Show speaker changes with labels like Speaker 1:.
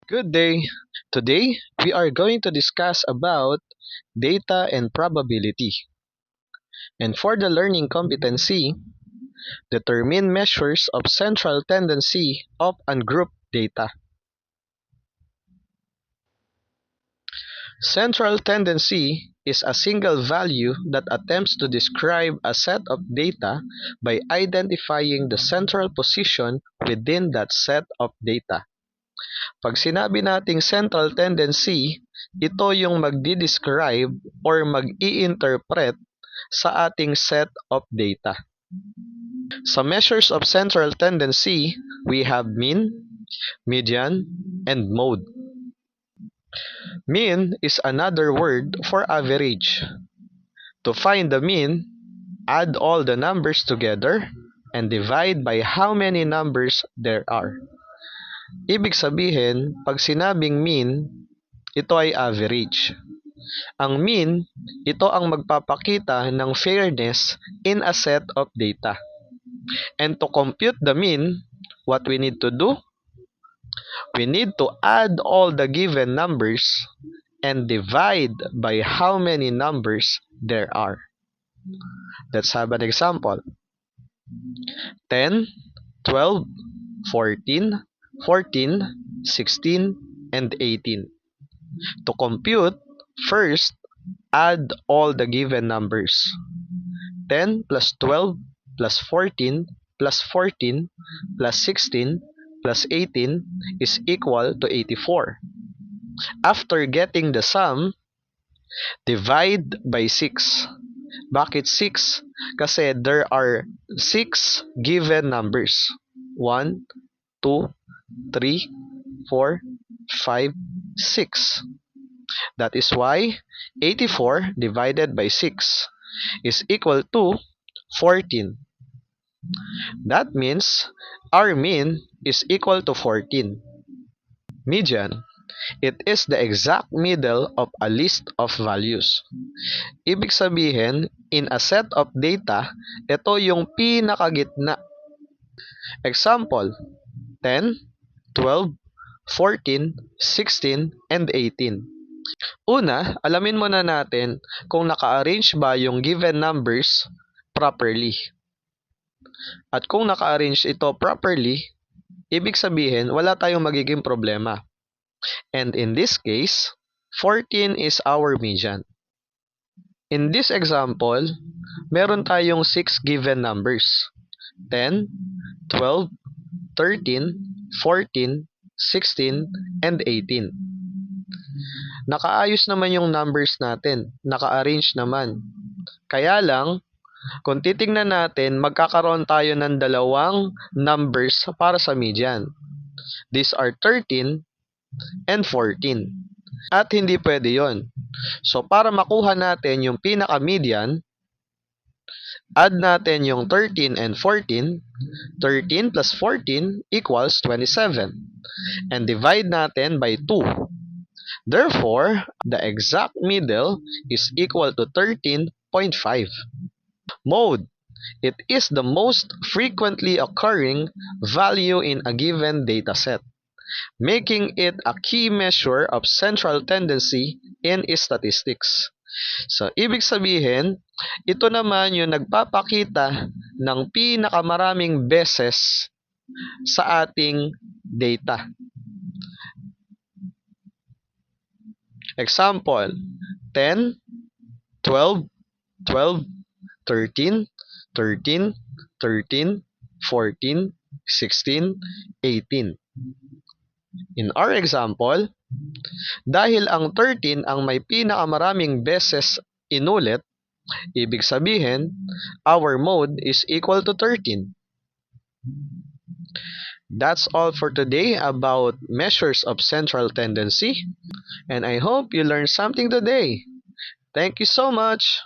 Speaker 1: Good day. Today, we are going to discuss about data and probability. And for the learning competency, determine measures of central tendency of ungrouped data. Central tendency is a single value that attempts to describe a set of data by identifying the central position within that set of data. Pag sinabi nating central tendency, ito yung magdi-describe or mag-i-interpret sa ating set of data. Sa measures of central tendency, we have mean, median, and mode. Mean is another word for average. To find the mean, add all the numbers together and divide by how many numbers there are. Ibig sabihin, pag sinabing mean, ito ay average. Ang mean, ito ang magpapakita ng fairness in a set of data. And to compute the mean, what we need to do? We need to add all the given numbers and divide by how many numbers there are. Let's have an example. 10, 12, 14, 14, 16, and 18. To compute, first, add all the given numbers. 10 plus 12 plus 14 plus 14 plus 16 plus 18 is equal to 84. After getting the sum, divide by 6. Bakit 6? Kasi there are 6 given numbers. 1, 2, 3, 4, 5, 6. That is why 84 divided by 6 is equal to 14. That means our mean is equal to 14. Median. It is the exact middle of a list of values. Ibig sabihin, in a set of data, ito yung pinakagitna. Example, 10, 12, 14, 16, and 18. Una, alamin muna natin kung naka-arrange ba yung given numbers properly. At kung naka-arrange ito properly, ibig sabihin wala tayong magiging problema. And in this case, 14 is our median. In this example, meron tayong 6 given numbers. 10, 12, 13, 14, 16, and 18. Nakaayos naman yung numbers natin. Naka-arrange naman. Kaya lang, kung titingnan natin, magkakaroon tayo ng dalawang numbers para sa median. These are 13 and 14. At hindi pwede yon. So, para makuha natin yung pinaka-median, add natin yung 13 and 14. 13 plus 14 equals 27. And divide natin by 2. Therefore, the exact middle is equal to 13.5. Mode. It is the most frequently occurring value in a given dataset, making it a key measure of central tendency in statistics. So, ibig sabihin, ito naman yung nagpapakita ng pinakamaraming beses sa ating data. Example, 10, 12, 12, 13, 13, 13, 14, 16, 18. In our example, dahil ang 13 ang may pinakamaraming beses inulit, ibig sabihin, our mode is equal to 13. That's all for today about measures of central tendency, and I hope you learned something today. Thank you so much!